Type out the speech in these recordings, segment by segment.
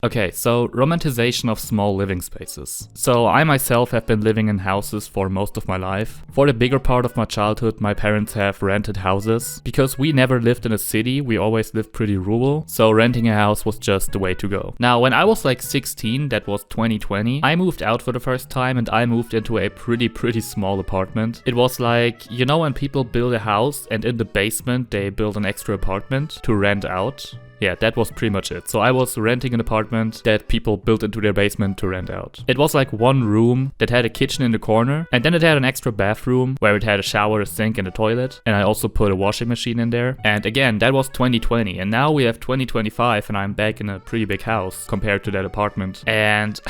Okay, so romanticization of small living spaces. So I myself have been living in houses for most of my life. For the bigger part of my childhood, my parents have rented houses. Because we never lived in a city, we always lived pretty rural, so renting a house was just the way to go. Now, when I was like 16, that was 2020, I moved out for the first time and I moved into a pretty small apartment. It was like, you know when people build a house and in the basement they build an extra apartment to rent out? Yeah, that was pretty much it. So I was renting an apartment that people built into their basement to rent out. It was like one room that had a kitchen in the corner, and then it had an extra bathroom where it had a shower, a sink, and a toilet. And I also put a washing machine in there. And again, that was 2020, and now we have 2025, and I'm back in a pretty big house compared to that apartment. And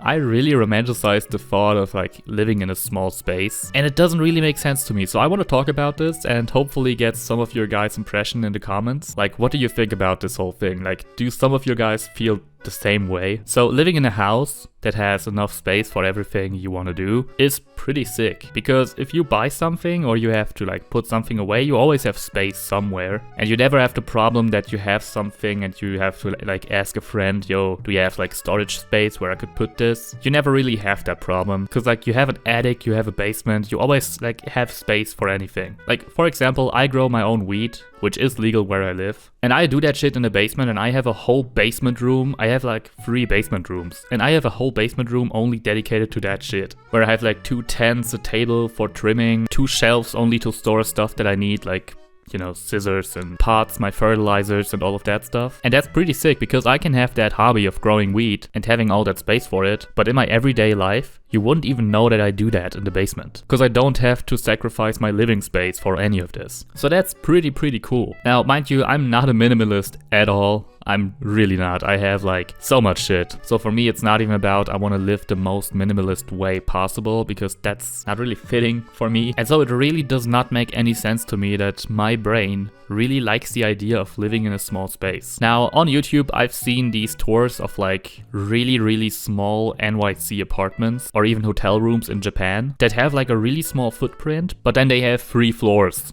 I really romanticize the thought of like living in a small space, and it doesn't really make sense to me. So I want to talk about this and hopefully get some of your guys' impression in the comments. Like, what do you think about this whole thing? Like, do some of you guys feel the same way? So living in a house that has enough space for everything you want to do is pretty sick, because if you buy something or you have to like put something away, you always have space somewhere, and you never have the problem that you have something and you have to like ask a friend, yo, do you have like storage space where I could put this? You never really have that problem, because like you have an attic, you have a basement, you always like have space for anything. Like, for example, I grow my own weed, which is legal where I live, and I do that shit in the basement, and I have a whole basement room. I have like 3 basement rooms, and I have a whole basement room only dedicated to that shit, where I have like 2 tents, a table for trimming, 2 shelves only to store stuff that I need, like, you know, scissors and pots, my fertilizers and all of that stuff. And that's pretty sick, because I can have that hobby of growing weed and having all that space for it, but in my everyday life, you wouldn't even know that I do that in the basement, because I don't have to sacrifice my living space for any of this. So that's pretty cool. Now, mind you, I'm not a minimalist at all. I'm really not. I have like so much shit. So for me, it's not even about I want to live the most minimalist way possible, because that's not really fitting for me. And so it really does not make any sense to me that my brain really likes the idea of living in a small space. Now, on YouTube, I've seen these tours of like really small NYC apartments or even hotel rooms in Japan that have like a really small footprint, but then they have 3 floors.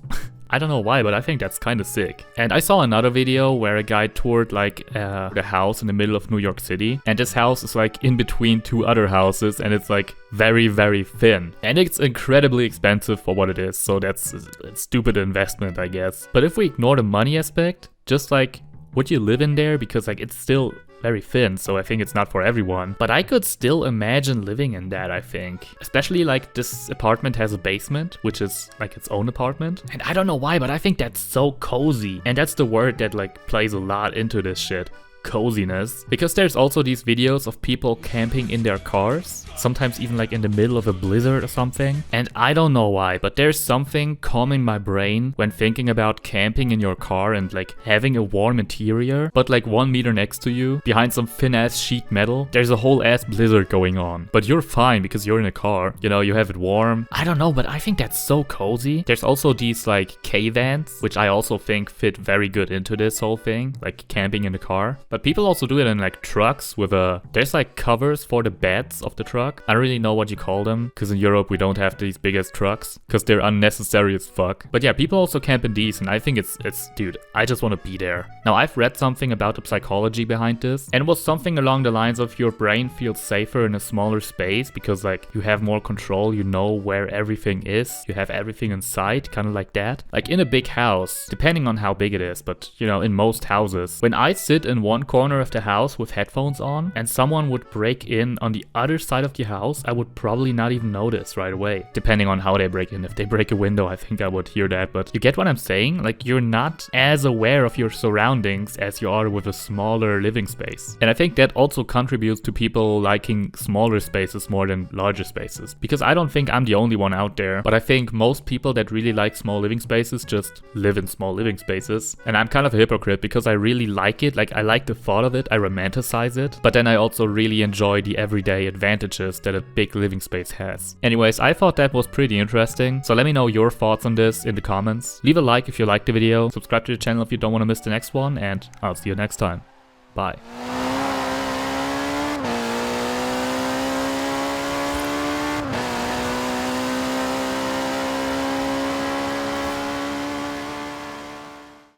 I don't know why, but I think that's kind of sick. And I saw another video where a guy toured like the house in the middle of New York City. And this house is like in between 2 other houses, and it's like very thin. And it's incredibly expensive for what it is. So that's a stupid investment, I guess. But if we ignore the money aspect, just like, would you live in there? Because like it's still very thin, so I think it's not for everyone. But I could still imagine living in that, I think. Especially like this apartment has a basement, which is like its own apartment. And I don't know why, but I think that's so cozy. And that's the word that like plays a lot into this shit. Coziness. Because there's also these videos of people camping in their cars, sometimes even like in the middle of a blizzard or something. And I don't know why, but there's something calming my brain when thinking about camping in your car and like having a warm interior, but like 1 meter next to you, behind some thin ass sheet metal, there's a whole ass blizzard going on. But you're fine because you're in a car, you know, you have it warm. I don't know, but I think that's so cozy. There's also these like K-vans, which I also think fit very good into this whole thing, like camping in the car. But people also do it in like trucks with there's like covers for the beds of the truck. I don't really know what you call them, because in Europe we don't have these biggest trucks, because they're unnecessary as fuck. But yeah, people also camp in these, and I think it's dude, I just want to be there. Now, I've read something about the psychology behind this, and it was something along the lines of your brain feels safer in a smaller space, because like you have more control, you know where everything is, you have everything in sight, kind of like that. Like in a big house, depending on how big it is, but you know, in most houses, when I sit in one corner of the house with headphones on and someone would break in on the other side of the house, I would probably not even notice right away, depending on how they break in. If they break a window, I think I would hear that. But you get what I'm saying? Like, you're not as aware of your surroundings as you are with a smaller living space. And I think that also contributes to people liking smaller spaces more than larger spaces, because I don't think I'm the only one out there, but I think most people that really like small living spaces just live in small living spaces. And I'm kind of a hypocrite, because I really like it. Like, I like the thought of it, I romanticize it, but then I also really enjoy the everyday advantages that a big living space has. Anyways, I thought that was pretty interesting, so let me know your thoughts on this in the comments. Leave a like if you liked the video, subscribe to the channel if you don't want to miss the next one, and I'll see you next time. Bye.